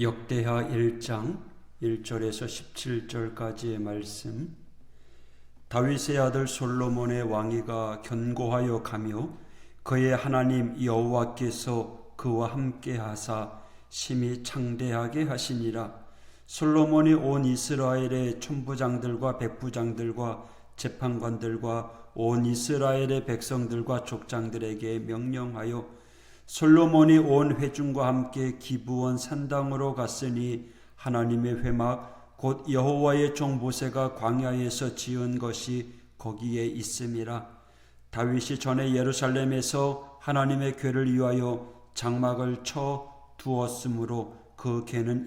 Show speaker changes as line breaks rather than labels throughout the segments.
역대하 1장 1절에서 17절까지의 말씀. 다윗의 아들 솔로몬의 왕위가 견고하여 가며 그의 하나님 여호와께서 그와 함께 하사 심히 창대하게 하시니라. 솔로몬이 온 이스라엘의 천부장들과 백부장들과 재판관들과 온 이스라엘의 백성들과 족장들에게 명령하여 솔로몬이 온 회중과 함께 기브온 산당으로 갔으니 하나님의 회막 곧 여호와의 종 모세가 광야에서 지은 것이 거기에 있음이라. 다윗이 전에 예루살렘에서 하나님의 궤를 위하여 장막을 쳐 두었으므로 그 궤는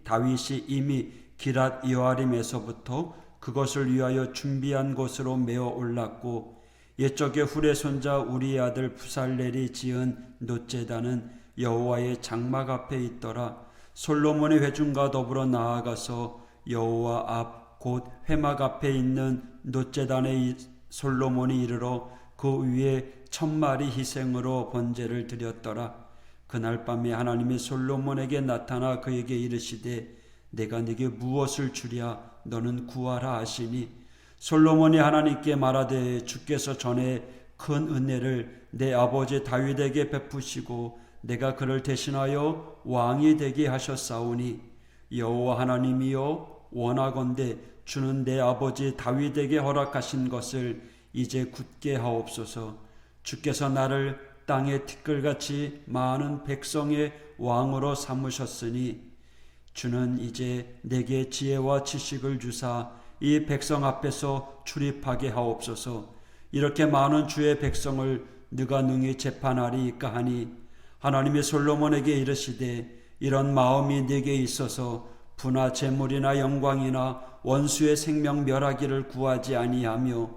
다윗이 이미 기랏 여아림에서부터 그것을 위하여 준비한 곳으로 메어 올랐고, 옛적에 훌의 손자 우리의 아들 부살렐이 지은 놋제단은 여호와의 장막 앞에 있더라. 솔로몬의 회중과 더불어 나아가서 여호와 앞 곧 회막 앞에 있는 놋제단에 솔로몬이 이르러 그 위에 1000마리 희생으로 번제를 드렸더라. 그날 밤에 하나님이 솔로몬에게 나타나 그에게 이르시되 내가 네게 무엇을 주랴 너는 구하라 하시니, 솔로몬이 하나님께 말하되 주께서 전에 큰 은혜를 내 아버지 다윗에게 베푸시고 내가 그를 대신하여 왕이 되게 하셨사오니, 여호와 하나님이여 원하건대 주는 내 아버지 다윗에게 허락하신 것을 이제 굳게 하옵소서. 주께서 나를 땅의 티끌같이 많은 백성의 왕으로 삼으셨으니 주는 이제 내게 지혜와 지식을 주사 이 백성 앞에서 출입하게 하옵소서. 이렇게 많은 주의 백성을 네가 능히 재판하리이까 하니, 하나님이 솔로몬에게 이르시되 이런 마음이 네게 있어서 부나 재물이나 영광이나 원수의 생명 멸하기를 구하지 아니하며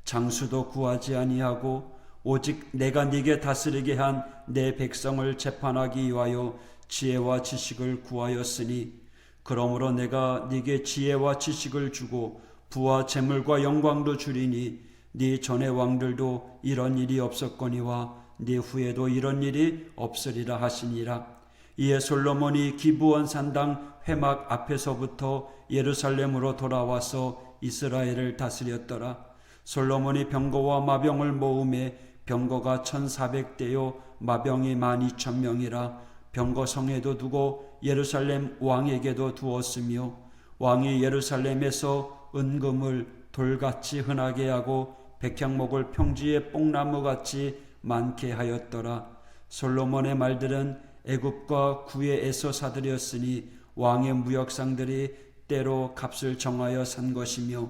장수도 구하지 아니하고 오직 내가 네게 다스리게 한 내 백성을 재판하기 위하여 지혜와 지식을 구하였으니, 그러므로 내가 네게 지혜와 지식을 주고 부와 재물과 영광도 주리니 네 전의 왕들도 이런 일이 없었거니와 네 후에도 이런 일이 없으리라 하시니라. 이에 솔로몬이 기브온 산당 회막 앞에서부터 예루살렘으로 돌아와서 이스라엘을 다스렸더라. 솔로몬이 병거와 마병을 모음에 병거가 1400대요 마병이 12000명이라. 병거 성에도 두고 예루살렘 왕에게도 두었으며, 왕이 예루살렘에서 은금을 돌같이 흔하게 하고 백향목을 평지의 뽕나무같이 많게 하였더라. 솔로몬의 말들은 애굽과 구에에서 사들였으니 왕의 무역상들이 때로 값을 정하여 산 것이며,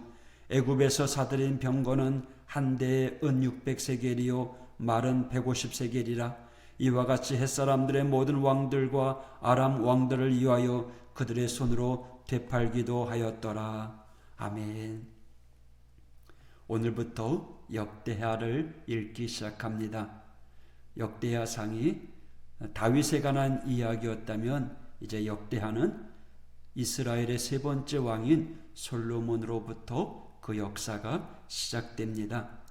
애굽에서 사들인 병거는 한 대에 은 600세겔이요 말은 150세겔이라. 이와 같이 햇사람들의 모든 왕들과 아람 왕들을 위하여 그들의 손으로 되팔기도 하였더라. 아멘. 오늘부터 역대하를 읽기 시작합니다. 역대하상이 다윗에 관한 이야기였다면, 이제 역대하는 이스라엘의 세 번째 왕인 솔로몬으로부터 그 역사가 시작됩니다.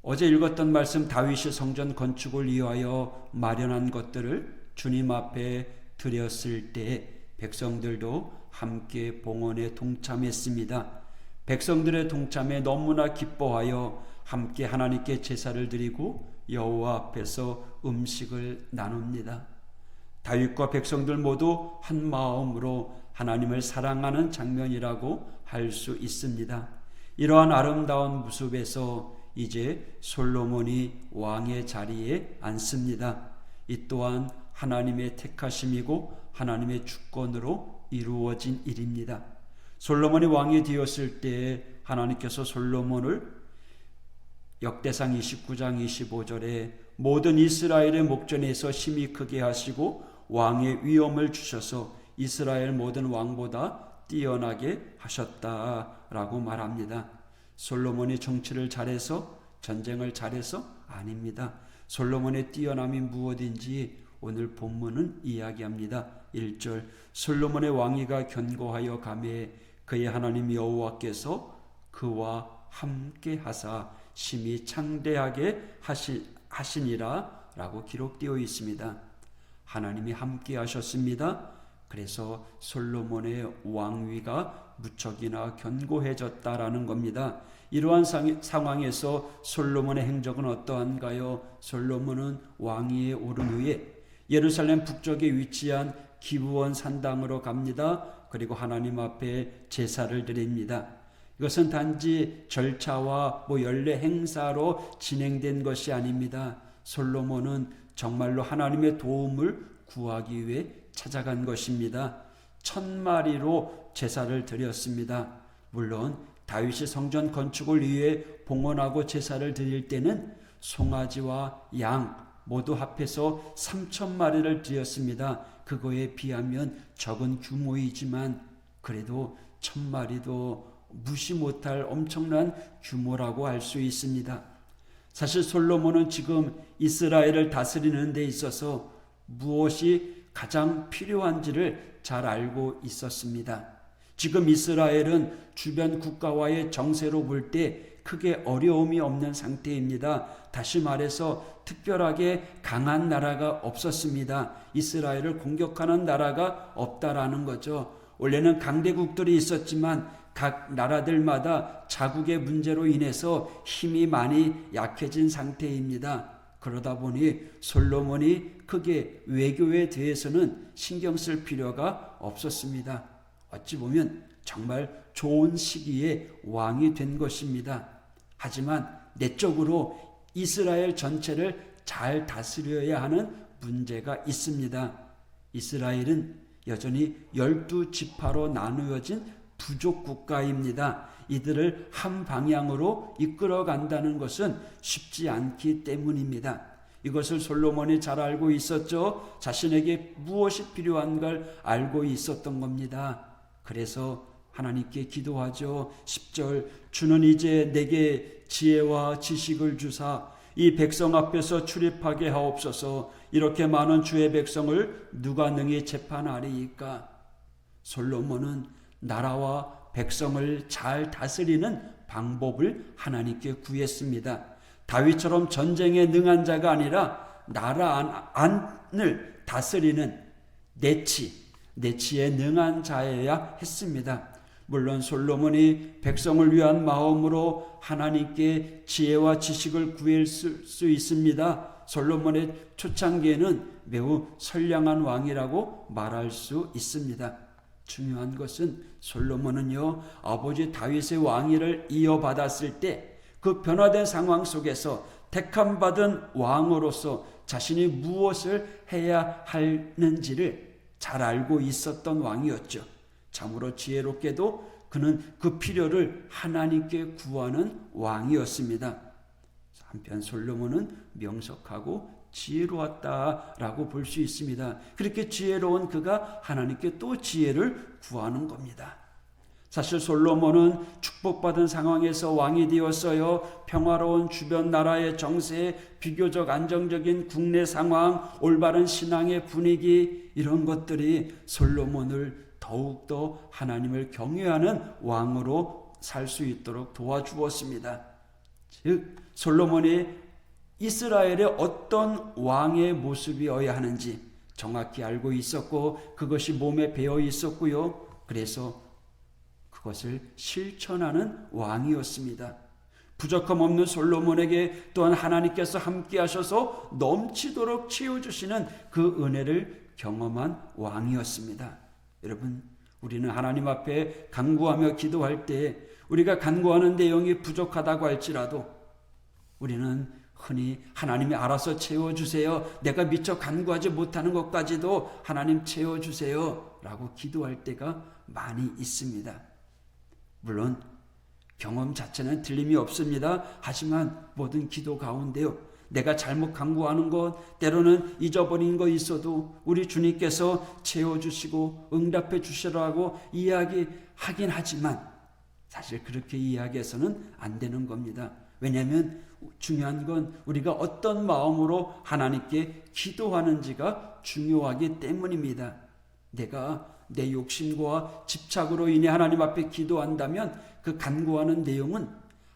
어제 읽었던 말씀, 다윗이 성전 건축을 위하여 마련한 것들을 주님 앞에 드렸을 때 백성들도 함께 봉헌에 동참했습니다. 백성들의 동참에 너무나 기뻐하여 함께 하나님께 제사를 드리고 여호와 앞에서 음식을 나눕니다. 다윗과 백성들 모두 한 마음으로 하나님을 사랑하는 장면이라고 할 수 있습니다. 이러한 아름다운 모습에서 이제 솔로몬이 왕의 자리에 앉습니다. 이 또한 하나님의 택하심이고 하나님의 주권으로 이루어진 일입니다. 솔로몬이 왕이 되었을 때 하나님께서 솔로몬을 역대상 29장 25절에 모든 이스라엘의 목전에서 힘이 크게 하시고 왕의 위엄을 주셔서 이스라엘 모든 왕보다 뛰어나게 하셨다라고 말합니다. 솔로몬이 정치를 잘해서, 전쟁을 잘해서? 아닙니다. 솔로몬의 뛰어남이 무엇인지 오늘 본문은 이야기합니다. 1절, 솔로몬의 왕위가 견고하여 가매 그의 하나님 여호와께서 그와 함께 하사 심히 창대하게 하시니라 라고 기록되어 있습니다. 하나님이 함께 하셨습니다. 그래서 솔로몬의 왕위가 무척이나 견고해졌다라는 겁니다. 이러한 상황에서 솔로몬의 행적은 어떠한가요? 솔로몬은 왕위에 오른 후에 예루살렘 북쪽에 위치한 기브온 산당으로 갑니다. 그리고 하나님 앞에 제사를 드립니다. 이것은 단지 절차와 연례 행사로 진행된 것이 아닙니다. 솔로몬은 정말로 하나님의 도움을 구하기 위해 찾아간 것입니다. 1000마리로 제사를 드렸습니다. 물론 다윗이 성전 건축을 위해 봉헌하고 제사를 드릴 때는 송아지와 양 모두 합해서 3000마리를 드렸습니다. 그거에 비하면 적은 규모이지만 그래도 1000마리도 무시 못할 엄청난 규모라고 할 수 있습니다. 사실 솔로몬은 지금 이스라엘을 다스리는 데 있어서 무엇이 가장 필요한지를 잘 알고 있었습니다. 지금 이스라엘은 주변 국가와의 정세로 볼 때 크게 어려움이 없는 상태입니다. 다시 말해서 특별하게 강한 나라가 없었습니다. 이스라엘을 공격하는 나라가 없다라는 거죠. 원래는 강대국들이 있었지만 각 나라들마다 자국의 문제로 인해서 힘이 많이 약해진 상태입니다. 그러다 보니 솔로몬이 크게 외교에 대해서는 신경 쓸 필요가 없었습니다. 어찌 보면 정말 좋은 시기에 왕이 된 것입니다. 하지만 내적으로 이스라엘 전체를 잘 다스려야 하는 문제가 있습니다. 이스라엘은 여전히 12지파로 나누어진 부족 국가입니다. 이들을 한 방향으로 이끌어 간다는 것은 쉽지 않기 때문입니다. 이것을 솔로몬이 잘 알고 있었죠. 자신에게 무엇이 필요한 걸 알고 있었던 겁니다. 그래서 하나님께 기도하죠. 10절 주는 이제 내게 지혜와 지식을 주사 이 백성 앞에서 출입하게 하옵소서. 이렇게 많은 주의 백성을 누가 능히 재판하리이까? 솔로몬은 나라와 백성을 잘 다스리는 방법을 하나님께 구했습니다. 다윗처럼 전쟁에 능한 자가 아니라 나라 안을 다스리는 내치에 능한 자여야 했습니다. 물론 솔로몬이 백성을 위한 마음으로 하나님께 지혜와 지식을 구할 수 있습니다. 솔로몬의 초창기에는 매우 선량한 왕이라고 말할 수 있습니다. 중요한 것은 솔로몬은요, 아버지 다윗의 왕위를 이어받았을 때 그 변화된 상황 속에서 택함받은 왕으로서 자신이 무엇을 해야 하는지를 잘 알고 있었던 왕이었죠. 참으로 지혜롭게도 그는 그 필요를 하나님께 구하는 왕이었습니다. 한편 솔로몬은 명석하고 지혜로웠다라고 볼 수 있습니다. 그렇게 지혜로운 그가 하나님께 또 지혜를 구하는 겁니다. 사실 솔로몬은 축복받은 상황에서 왕이 되었어요. 평화로운 주변 나라의 정세, 비교적 안정적인 국내 상황, 올바른 신앙의 분위기, 이런 것들이 솔로몬을 더욱더 하나님을 경외하는 왕으로 살 수 있도록 도와주었습니다. 즉 솔로몬이 이스라엘의 어떤 왕의 모습이어야 하는지 정확히 알고 있었고 그것이 몸에 배어 있었고요. 그래서 그것을 실천하는 왕이었습니다. 부족함 없는 솔로몬에게 또한 하나님께서 함께 하셔서 넘치도록 채워주시는 그 은혜를 경험한 왕이었습니다. 여러분, 우리는 하나님 앞에 간구하며 기도할 때 우리가 간구하는 내용이 부족하다고 할지라도 우리는 흔히 하나님이 알아서 채워주세요. 내가 미처 간구하지 못하는 것까지도 하나님 채워주세요 라고 기도할 때가 많이 있습니다. 물론 경험 자체는 틀림이 없습니다. 하지만 모든 기도 가운데요, 내가 잘못 간구하는 것, 때로는 잊어버린 거 있어도 우리 주님께서 채워주시고 응답해 주시라고 이야기하긴 하지만 사실 그렇게 이야기해서는 안 되는 겁니다. 왜냐하면 중요한 건 우리가 어떤 마음으로 하나님께 기도하는지가 중요하기 때문입니다. 내가 내 욕심과 집착으로 인해 하나님 앞에 기도한다면 그 간구하는 내용은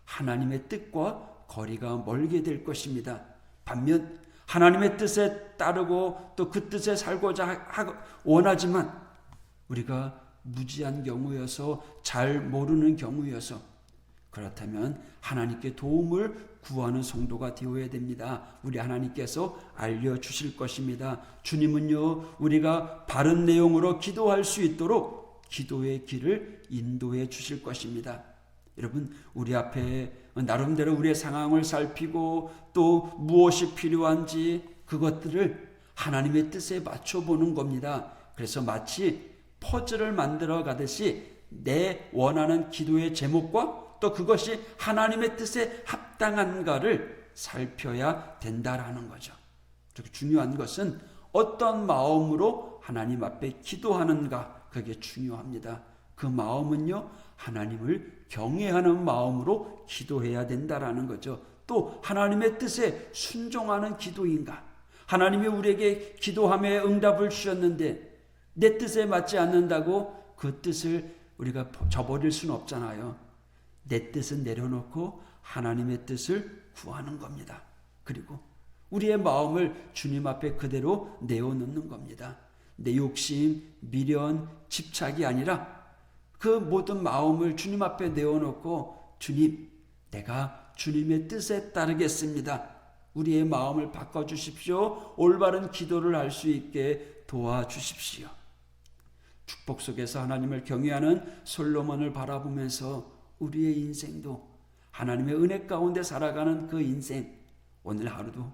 하나님의 뜻과 거리가 멀게 될 것입니다. 반면 하나님의 뜻에 따르고 또 그 뜻에 살고자 원하지만 우리가 무지한 경우여서 잘 모르는 경우여서 그렇다면 하나님께 도움을 구하는 성도가 되어야 됩니다. 우리 하나님께서 알려주실 것입니다. 주님은요, 우리가 바른 내용으로 기도할 수 있도록 기도의 길을 인도해 주실 것입니다. 여러분, 우리 앞에 나름대로 우리의 상황을 살피고 또 무엇이 필요한지 그것들을 하나님의 뜻에 맞춰보는 겁니다. 그래서 마치 퍼즐을 만들어 가듯이 내 원하는 기도의 제목과 또 그것이 하나님의 뜻에 합당한가를 살펴야 된다라는 거죠. 그리고 중요한 것은 어떤 마음으로 하나님 앞에 기도하는가, 그게 중요합니다. 그 마음은요, 하나님을 경외하는 마음으로 기도해야 된다라는 거죠. 또 하나님의 뜻에 순종하는 기도인가, 하나님이 우리에게 기도함에 응답을 주셨는데 내 뜻에 맞지 않는다고 그 뜻을 우리가 저버릴 수는 없잖아요. 내 뜻은 내려놓고 하나님의 뜻을 구하는 겁니다. 그리고 우리의 마음을 주님 앞에 그대로 내어놓는 겁니다. 내 욕심, 미련, 집착이 아니라 그 모든 마음을 주님 앞에 내어놓고 주님, 내가 주님의 뜻에 따르겠습니다. 우리의 마음을 바꿔주십시오. 올바른 기도를 할 수 있게 도와주십시오. 축복 속에서 하나님을 경외하는 솔로몬을 바라보면서 우리의 인생도 하나님의 은혜 가운데 살아가는 그 인생, 오늘 하루도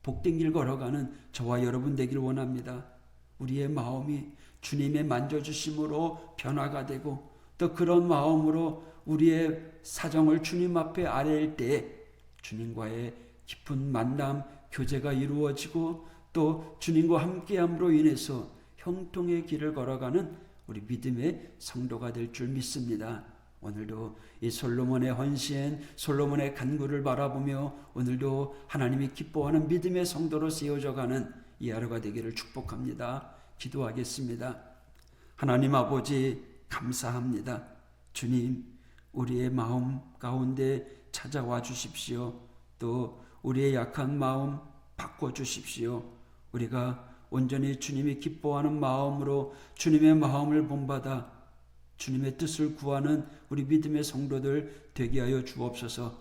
복된 길 걸어가는 저와 여러분 되길 원합니다. 우리의 마음이 주님의 만져주심으로 변화가 되고 또 그런 마음으로 우리의 사정을 주님 앞에 아뢰일 때에 주님과의 깊은 만남, 교제가 이루어지고 또 주님과 함께함으로 인해서 형통의 길을 걸어가는 우리 믿음의 성도가 될 줄 믿습니다. 오늘도 이 솔로몬의 헌신, 솔로몬의 간구를 바라보며 오늘도 하나님이 기뻐하는 믿음의 성도로 세워져가는 이 하루가 되기를 축복합니다. 기도하겠습니다. 하나님 아버지, 감사합니다. 주님, 우리의 마음 가운데 찾아와 주십시오. 또 우리의 약한 마음 바꿔주십시오. 우리가 온전히 주님이 기뻐하는 마음으로 주님의 마음을 본받아 주님의 뜻을 구하는 우리 믿음의 성도들 되게 하여 주옵소서.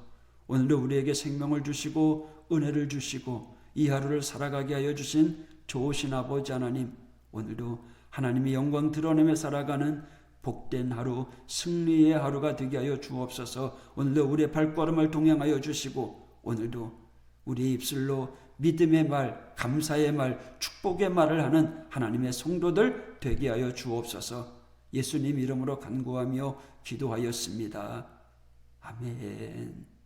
오늘도 우리에게 생명을 주시고 은혜를 주시고 이 하루를 살아가게 하여 주신 좋으신 아버지 하나님, 오늘도 하나님의 영광 드러내며 살아가는 복된 하루, 승리의 하루가 되게 하여 주옵소서. 오늘도 우리의 발걸음을 동행하여 주시고 오늘도 우리의 입술로 믿음의 말, 감사의 말, 축복의 말을 하는 하나님의 성도들 되게 하여 주옵소서. 예수님 이름으로 간구하며 기도하였습니다. 아멘.